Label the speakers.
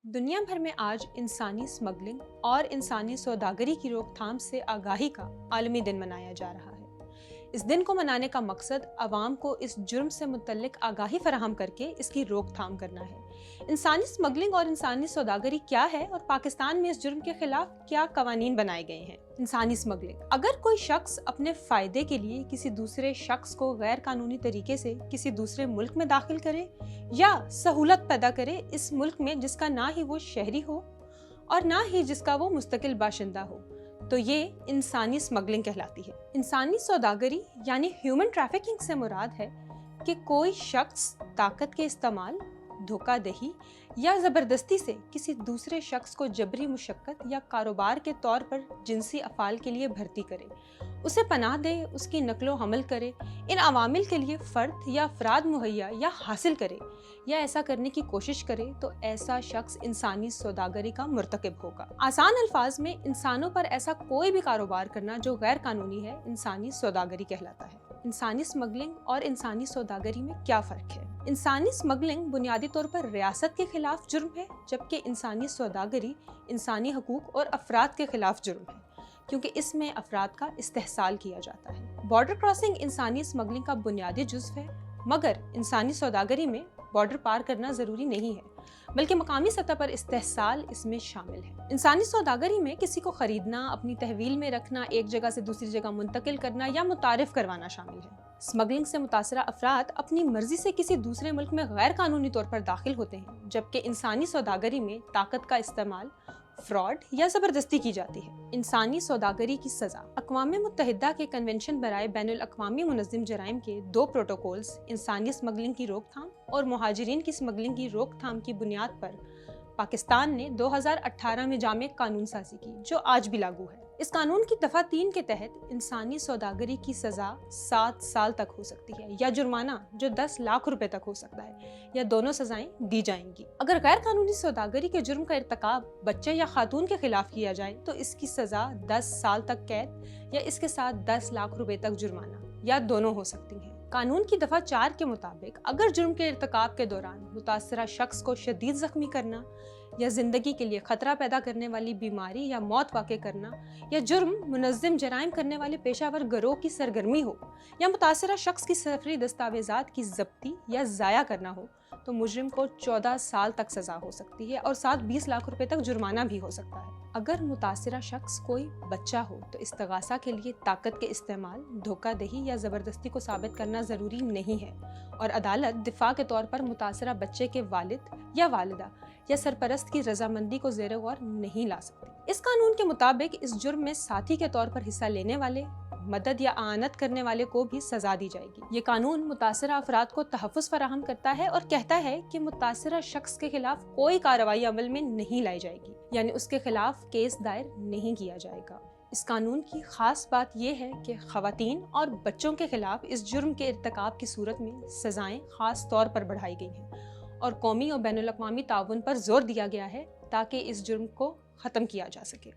Speaker 1: दुनिया भर में आज इंसानी स्मगलिंग और इंसानी सौदागरी की रोकथाम से आगाही का आलमी दिन मनाया जा रहा है। इस दिन को मनाने का मकसद अवाम को इस जुर्म से मुतल्लिक आगाही फराहम करके इसकी रोकथाम करना है। इंसानी स्मगलिंग और इंसानी सौदागरी क्या है और पाकिस्तान में इस जुर्म के खिलाफ क्या कवानीन बनाए गए हैं। इंसानी स्मगलिंग, अगर कोई शख्स अपने फायदे के लिए किसी दूसरे शख्स को गैर कानूनी तरीके से किसी दूसरे मुल्क में दाखिल करे या सहूलत पैदा करे इस मुल्क में जिसका ना ही वो शहरी हो और ना ही जिसका वो मुस्तकिल बाशिंदा हो, तो ये इंसानी स्मगलिंग कहलाती है। इंसानी सौदागरी यानी ह्यूमन ट्रैफिकिंग से मुराद है कि कोई शख्स ताकत के इस्तेमाल, धोखाधही या ज़बरदस्ती से किसी दूसरे शख्स को जबरी मुशक्कत या कारोबार के तौर पर जिनसी अफ़ाल के लिए भर्ती करे, उसे पनाह दे, उसकी नकलो हमल करे, इन अवामिल के लिए फ़र्द या अफराद मुहैया या हासिल करे या ऐसा करने की कोशिश करे, तो ऐसा शख्स इंसानी सौदागरी का मुर्तकिब होगा। आसान अल्फाज में इंसानों पर ऐसा कोई भी कारोबार करना जो गैर कानूनी है इंसानी सौदागरी कहलाता है। इंसानी स्मगलिंग और इंसानी सौदागरी में क्या फ़र्क है? इंसानी स्मगलिंग बुनियादी तौर पर रियासत के खिलाफ जुर्म है, जबकि इंसानी सौदागरी इंसानी हकूक और अफराद के खिलाफ जुर्म है, क्योंकि इसमें अफराद का इस्तेहसाल किया जाता है। बॉर्डर क्रॉसिंग इंसानी स्मगलिंग का बुनियादी जुज़्व है, मगर इंसानी सौदागरी में बॉर्डर पार करना ज़रूरी नहीं है, बल्कि मकामी सतह पर इस्तेहसाल इसमें शामिल है। इंसानी सौदागरी में किसी को खरीदना, अपनी तहवील में रखना, एक जगह से दूसरी जगह मुंतकिल करना या मुतारिफ करवाना शामिल है। स्मगलिंग से मुतासरा अफराद अपनी मर्जी से किसी दूसरे मुल्क में गैर कानूनी तौर पर दाखिल होते हैं, जबकि इंसानी सौदागरी में ताकत का इस्तेमाल, फ्रॉड या ज़बरदस्ती की जाती है। इंसानी सौदागरी की सज़ा। अक़वाम मुत्तहिदा के कन्वेंशन बराए बैनुल अक़वामी मुनज़्ज़म जराइम के 2 प्रोटोकॉल्स इंसानी स्मगलिंग की रोकथाम और मुहाजिरीन की स्मगलिंग की रोकथाम की बुनियाद पर पाकिस्तान ने 2018 में जामे कानून साज़ी की, जो आज भी लागू है। इस कानून की दफ़ा 3 के तहत इंसानी सौदागरी की सज़ा 7 साल तक हो सकती है या जुर्माना जो 10 लाख रुपए तक हो सकता है, या दोनों सज़ाएं दी जाएंगी। अगर गैर कानूनी सौदागरी के जुर्म का इर्तिकाब बच्चे या खातून के खिलाफ किया जाए तो इसकी सज़ा 10 साल तक कैद या इसके साथ 10 लाख रुपए तक जुर्माना या दोनों हो सकती हैं। कानून की दफ़ा 4 के मुताबिक अगर जुर्म के इर्तिकाब के दौरान मुतासरा शख्स को शदीद ज़ख्मी करना या ज़िंदगी के लिए ख़तरा पैदा करने वाली बीमारी या मौत वाक़े करना या जुर्म मुनज़्ज़म जराइम करने वाले पेशावर गिरोह की सरगर्मी हो या मुतासरा शख्स की सफरी दस्तावेज़ात की ज़ब्ती या ज़ाया करना हो, तो मुजरिम को 14 साल तक सज़ा हो सकती है और साथ 20 लाख रुपए तक जुर्माना भी हो सकता है। अगर मुतासरा शख्स कोई बच्चा हो तो इस्तिगासा के लिए ताकत के इस्तेमाल, धोखाधही या ज़बरदस्ती को साबित करना ज़रूरी नहीं है और अदालत दिफा के तौर पर मुतासरा बच्चे के वालिद या वालिदा या सरपरस्त की रजामंदी को ज़ेर गौर नहीं ला सकती। इस कानून के मुताबिक इस जुर्म में साथी के तौर पर हिस्सा लेने वाले, मदद या आनत करने वाले को भी सजा दी जाएगी। ये कानून मुतासरा अफराद को तहफ़्फ़ुज़ फराहम करता है और कहता है कि मुतासरा शख्स के खिलाफ कोई कार्रवाई अमल में नहीं लाई जाएगी, यानी उसके खिलाफ केस दायर नहीं किया जाएगा। इस कानून की खास बात यह है कि ख़वातीन और बच्चों के खिलाफ इस जुर्म के इर्तिकाब की सूरत में सजाएं खास तौर पर बढ़ाई गई हैं और कौमी और बैनुल अक़वामी ताउन पर जोर दिया गया है ताकि इस जुर्म को ख़त्म किया जा सके।